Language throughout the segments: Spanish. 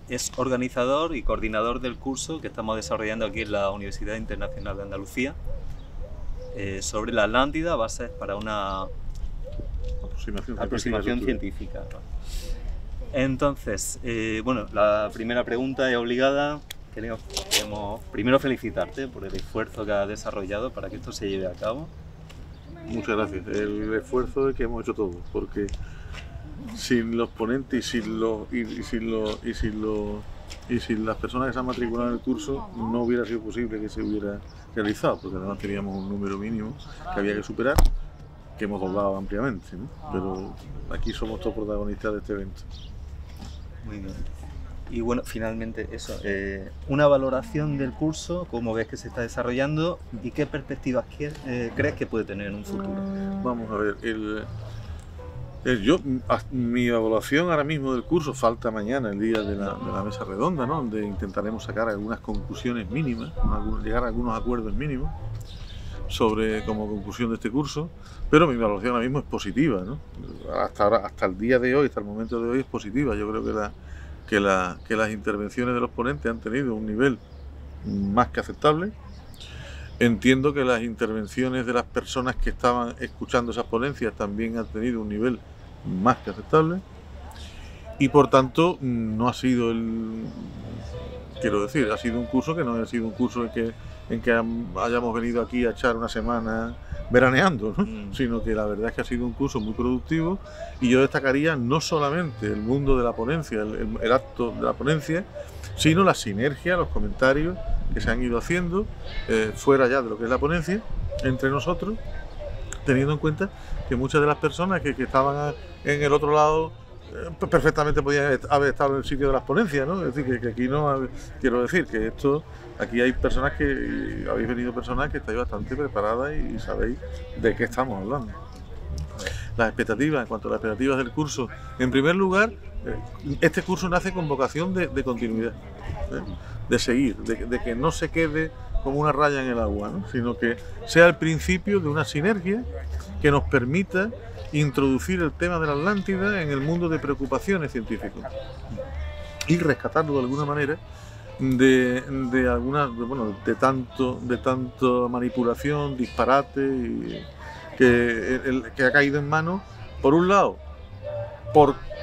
es organizador y coordinador del curso que estamos desarrollando aquí en la Universidad Internacional de Andalucía sobre la Atlántida, bases para una aproximación científica. Entonces, bueno, la primera pregunta es obligada. Queremos primero felicitarte por el esfuerzo que has desarrollado para que esto se lleve a cabo. Muchas gracias. El esfuerzo es que hemos hecho todos, porque sin los ponentes y sin las personas que se han matriculado en el curso no hubiera sido posible que se hubiera realizado, porque además teníamos un número mínimo que había que superar, que hemos doblado ampliamente, ¿no? Pero aquí somos todos protagonistas de este evento. Muy bien. Y bueno, finalmente eso, una valoración del curso, cómo ves que se está desarrollando y qué perspectivas crees que puede tener en un futuro. Vamos a ver, mi evaluación ahora mismo del curso, falta mañana el día de la mesa redonda, ¿no? Donde intentaremos sacar algunas conclusiones mínimas, llegar a algunos acuerdos mínimos como conclusión de este curso, pero mi evaluación ahora mismo es positiva, ¿no? Hasta el día de hoy, hasta el momento de hoy es positiva. Yo creo que las intervenciones de los ponentes han tenido un nivel más que aceptable. Entiendo que las intervenciones de las personas que estaban escuchando esas ponencias también han tenido un nivel más que aceptable y por tanto no ha sido ha sido un curso que no ha sido un curso en que hayamos venido aquí a echar una semana veraneando, ¿no? Sino que la verdad es que ha sido un curso muy productivo y yo destacaría no solamente el mundo de la ponencia, el acto de la ponencia, sino la sinergia, los comentarios que se han ido haciendo fuera ya de lo que es la ponencia entre nosotros, teniendo en cuenta que muchas de las personas que estaban en el otro lado perfectamente podían haber estado en el sitio de las ponencias, ¿no? Es decir, que aquí no, quiero decir que aquí hay personas habéis venido personas que estáis bastante preparadas y sabéis de qué estamos hablando. Las expectativas, en cuanto a las expectativas del curso, en primer lugar, este curso nace con vocación de continuidad, de seguir, de que no se quede como una raya en el agua, ¿no? Sino que sea el principio de una sinergia que nos permita introducir el tema de la Atlántida en el mundo de preocupaciones científicas y rescatarlo de alguna manera de tanto manipulación, disparate que ha caído en manos, por un lado,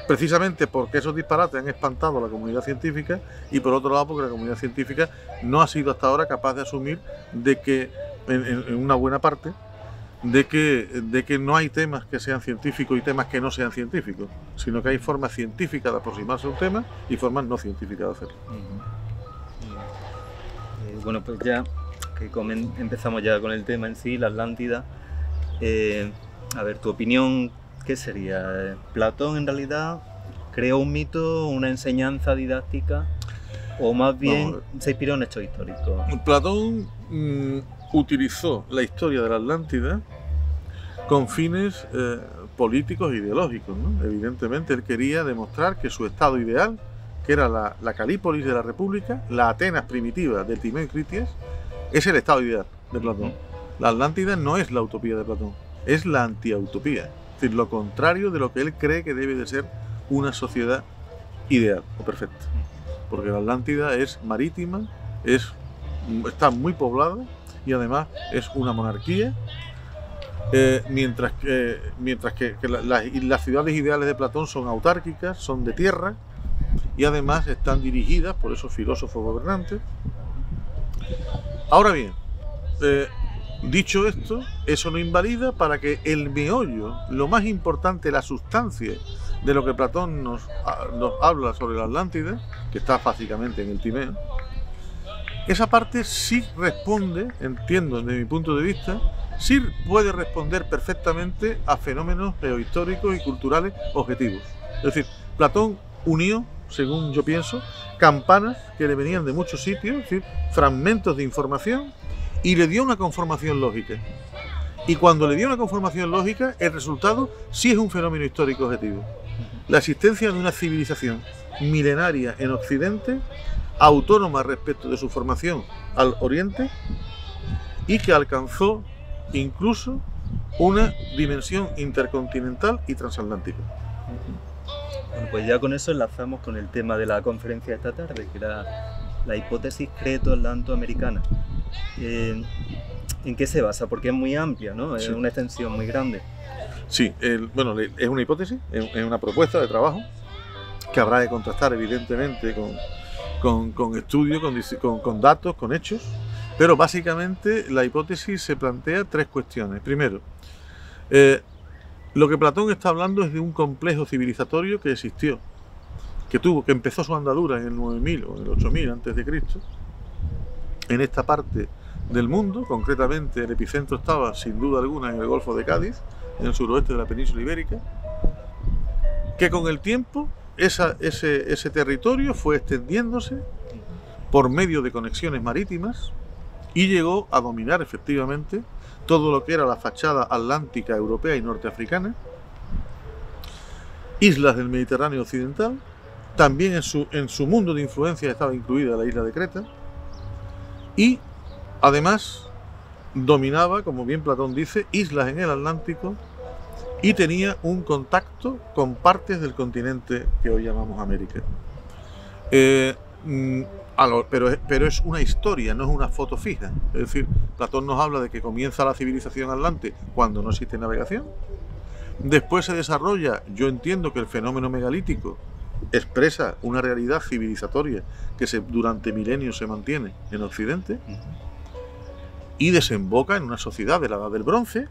precisamente porque esos disparates han espantado a la comunidad científica y por otro lado porque la comunidad científica no ha sido hasta ahora capaz de asumir de que, en una buena parte, de que no hay temas que sean científicos y temas que no sean científicos, sino que hay formas científicas de aproximarse a un tema y formas no científicas de hacerlo. Bueno, pues ya que empezamos ya con el tema en sí, la Atlántida, a ver, tu opinión, ¿qué sería? ¿Platón en realidad creó un mito, una enseñanza didáctica o más bien se inspiró en hechos históricos? Platón utilizó la historia de la Atlántida con fines políticos e ideológicos, ¿no? Evidentemente él quería demostrar que su estado ideal, que era la Calípolis de la República, la Atenas primitiva de Timeo y Critias, es el estado ideal de Platón. La Atlántida no es la utopía de Platón, es la antiutopía, es decir, lo contrario de lo que él cree que debe de ser una sociedad ideal o perfecta. Porque la Atlántida es marítima, está muy poblada y además es una monarquía, mientras que las ciudades ideales de Platón son autárquicas, son de tierra y además están dirigidas por esos filósofos gobernantes. Ahora bien, dicho esto, eso no invalida para que el meollo, lo más importante, la sustancia de lo que Platón nos habla sobre la Atlántida, que está básicamente en el Timeo, esa parte sí responde, entiendo desde mi punto de vista, sí puede responder perfectamente a fenómenos geohistóricos y culturales objetivos. Es decir, Platón unió, según yo pienso, campanas que le venían de muchos sitios, es decir, fragmentos de información, y le dio una conformación lógica. Y cuando le dio una conformación lógica, el resultado sí es un fenómeno histórico objetivo. La existencia de una civilización milenaria en Occidente, autónoma respecto de su formación al Oriente, y que alcanzó incluso una dimensión intercontinental y transatlántica. Bueno, pues ya con eso enlazamos con el tema de la conferencia de esta tarde, que era la hipótesis creto-atlanto-americana. ¿En qué se basa? Porque es muy amplia, ¿no? Es una extensión muy grande. Sí, bueno, es una hipótesis, es una propuesta de trabajo que habrá de contrastar evidentemente con estudios, con datos, con hechos, pero básicamente la hipótesis se plantea tres cuestiones. Primero, lo que Platón está hablando es de un complejo civilizatorio que existió, que empezó su andadura en el 9000 o en el 8000 antes de Cristo, en esta parte del mundo. Concretamente el epicentro estaba sin duda alguna en el Golfo de Cádiz, en el suroeste de la península ibérica, que con el tiempo ese territorio fue extendiéndose por medio de conexiones marítimas y llegó a dominar efectivamente todo lo que era la fachada atlántica, europea y norteafricana, islas del Mediterráneo occidental. También en su mundo de influencia estaba incluida la isla de Creta, y además dominaba, como bien Platón dice, islas en el Atlántico, y tenía un contacto con partes del continente que hoy llamamos América. Pero es una historia, no es una foto fija. Es decir, Platón nos habla de que comienza la civilización atlante cuando no existe navegación. Después se desarrolla, yo entiendo que el fenómeno megalítico expresa una realidad civilizatoria que durante milenios se mantiene en Occidente, y desemboca en una sociedad de la Edad del Bronce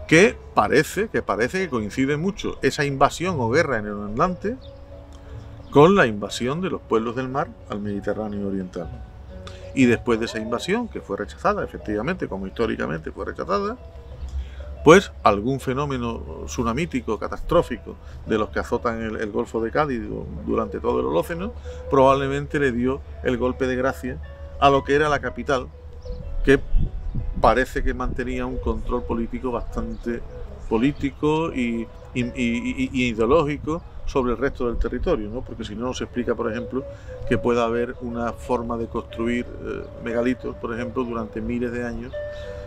que parece que coincide mucho esa invasión o guerra en el Atlante con la invasión de los pueblos del mar al Mediterráneo oriental. Y después de esa invasión, que fue rechazada, efectivamente, como históricamente fue rechazada, pues algún fenómeno tsunamítico, catastrófico, de los que azotan el Golfo de Cádiz durante todo el Holoceno, probablemente le dio el golpe de gracia a lo que era la capital, que parece que mantenía un control político bastante político y ideológico sobre el resto del territorio, ¿no? Porque si no, se explica, por ejemplo, que pueda haber una forma de construir megalitos, por ejemplo, durante miles de años,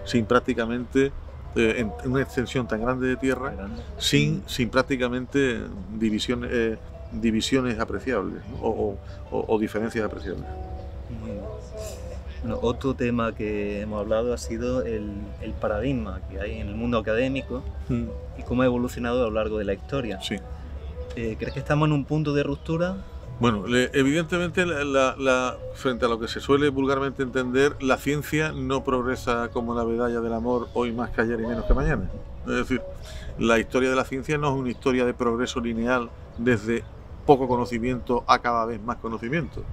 sin prácticamente, en una extensión tan grande de tierra, sin prácticamente divisiones apreciables, ¿no? o diferencias apreciables. Bueno, otro tema que hemos hablado ha sido el paradigma que hay en el mundo académico y cómo ha evolucionado a lo largo de la historia. Sí. ¿Crees que estamos en un punto de ruptura? Bueno, evidentemente, frente a lo que se suele vulgarmente entender, la ciencia no progresa como la medalla del amor, hoy más que ayer y menos que mañana. Es decir, la historia de la ciencia no es una historia de progreso lineal desde poco conocimiento a cada vez más conocimiento.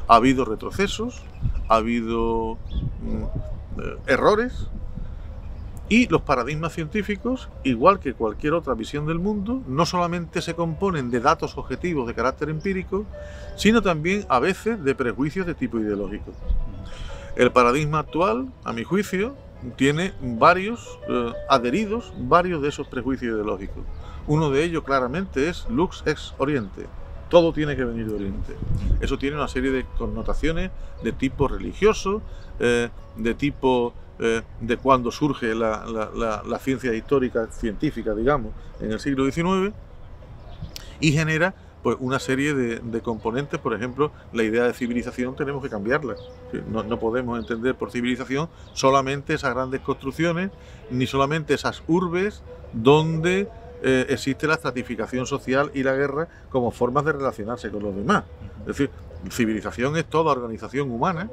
Ha habido retrocesos, ha habido errores, y los paradigmas científicos, igual que cualquier otra visión del mundo, no solamente se componen de datos objetivos de carácter empírico, sino también a veces de prejuicios de tipo ideológico. El paradigma actual, a mi juicio, tiene adheridos varios de esos prejuicios ideológicos. Uno de ellos claramente es Lux ex Oriente. Todo tiene que venir de Oriente. Eso tiene una serie de connotaciones de tipo religioso, de tipo de cuando surge la ciencia histórica, científica, digamos, en el siglo XIX, y genera pues una serie de componentes. Por ejemplo, la idea de civilización tenemos que cambiarla. No podemos entender por civilización solamente esas grandes construcciones, ni solamente esas urbes donde existe la estratificación social y la guerra como formas de relacionarse con los demás. Es decir, civilización es toda organización humana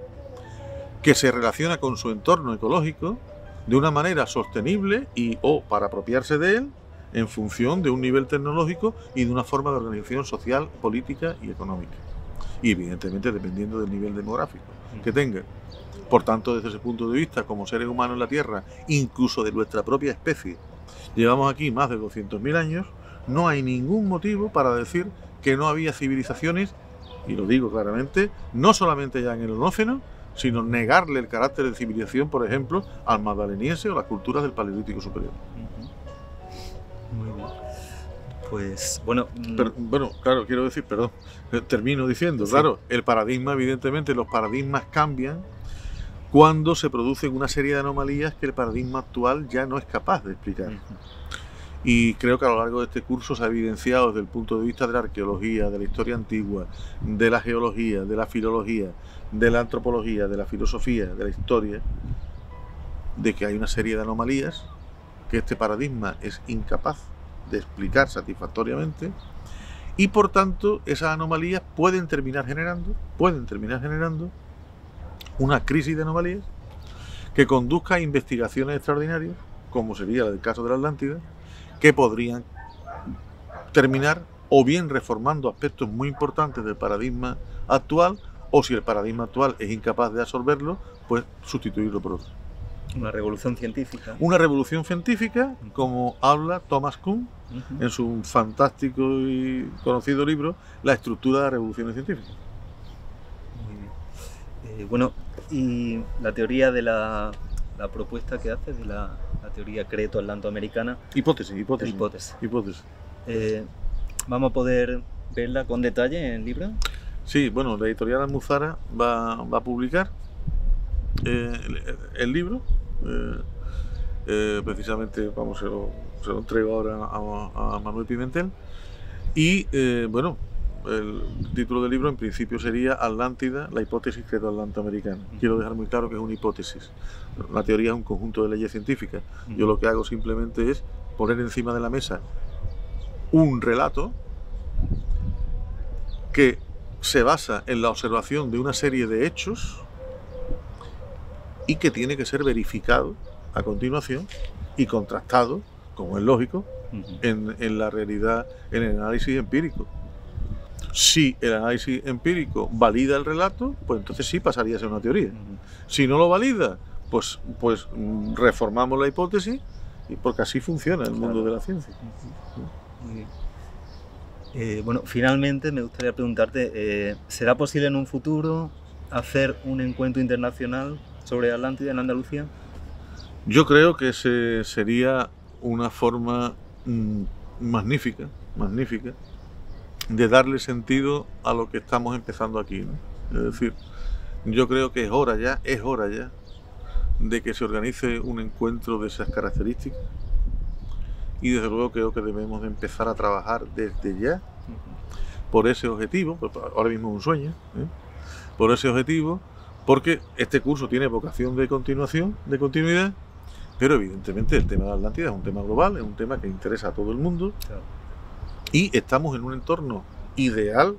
que se relaciona con su entorno ecológico de una manera sostenible o para apropiarse de él en función de un nivel tecnológico y de una forma de organización social, política y económica. Y evidentemente dependiendo del nivel demográfico que tenga. Por tanto, desde ese punto de vista, como seres humanos en la Tierra, incluso de nuestra propia especie, llevamos aquí más de 200.000 años, no hay ningún motivo para decir que no había civilizaciones, y lo digo claramente, no solamente ya en el Holoceno, sino negarle el carácter de civilización, por ejemplo, al magdaleniense o las culturas del Paleolítico superior. Muy bien. Pues, bueno... Bueno, claro, quiero decir, perdón, termino diciendo, sí. Claro, el paradigma, evidentemente, los paradigmas cambian cuando se producen una serie de anomalías que el paradigma actual ya no es capaz de explicar. Y creo que a lo largo de este curso se ha evidenciado desde el punto de vista de la arqueología, de la historia antigua, de la geología, de la filología, de la antropología, de la filosofía, de la historia, de que hay una serie de anomalías que este paradigma es incapaz de explicar satisfactoriamente, y por tanto esas anomalías pueden terminar generando una crisis de anomalías que conduzca a investigaciones extraordinarias, como sería el caso de la Atlántida, que podrían terminar o bien reformando aspectos muy importantes del paradigma actual, o si el paradigma actual es incapaz de absorberlo, pues sustituirlo por otro. Una revolución científica. Una revolución científica, como habla Thomas Kuhn en su fantástico y conocido libro La estructura de las revoluciones científicas. Muy bien. Bueno, y la teoría de la propuesta que hace de la teoría creto-atlantoamericana. Hipótesis. ¿Vamos a poder verla con detalle en el libro? Sí, bueno, la editorial Almuzara va a publicar el libro. Precisamente, se lo entrego ahora a Manuel Pimentel. Y bueno, el título del libro en principio sería Atlántida, la hipótesis creto-atlantoamericana. Quiero dejar muy claro que es una hipótesis. La teoría es un conjunto de leyes científicas. Yo lo que hago simplemente es poner encima de la mesa un relato que se basa en la observación de una serie de hechos y que tiene que ser verificado a continuación y contrastado, como es lógico, en la realidad, en el análisis empírico. Si el análisis empírico valida el relato, pues entonces sí pasaría a ser una teoría. Si no lo valida, pues reformamos la hipótesis, porque así funciona el mundo de la ciencia. Muy bien. Bueno, finalmente me gustaría preguntarte, ¿será posible en un futuro hacer un encuentro internacional sobre Atlántida en Andalucía? Yo creo que sería una forma magnífica de darle sentido a lo que estamos empezando aquí, ¿no? Es decir, yo creo que es hora ya de que se organice un encuentro de esas características, y desde luego creo que debemos de empezar a trabajar desde ya por ese objetivo. Pues ahora mismo es un sueño, por ese objetivo, porque este curso tiene vocación de continuidad, pero evidentemente el tema de la Atlántida es un tema global, es un tema que interesa a todo el mundo. Claro. Y estamos en un entorno ideal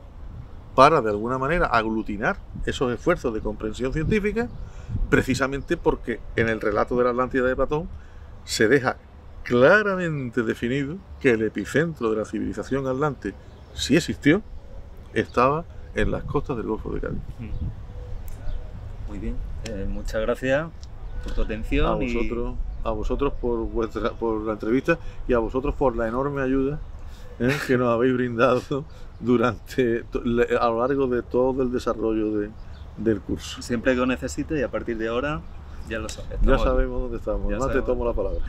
para, de alguna manera, aglutinar esos esfuerzos de comprensión científica, precisamente porque en el relato de la Atlántida de Platón se deja claramente definido que el epicentro de la civilización atlante, si existió, estaba en las costas del Golfo de Cádiz. Muy bien, muchas gracias por tu atención. A vosotros por la entrevista, y a vosotros por la enorme ayuda que nos habéis brindado a lo largo de todo el desarrollo del curso. Siempre que lo necesites, y a partir de ahora ya lo sabes. Ya sabemos dónde estamos. Además te tomo la palabra.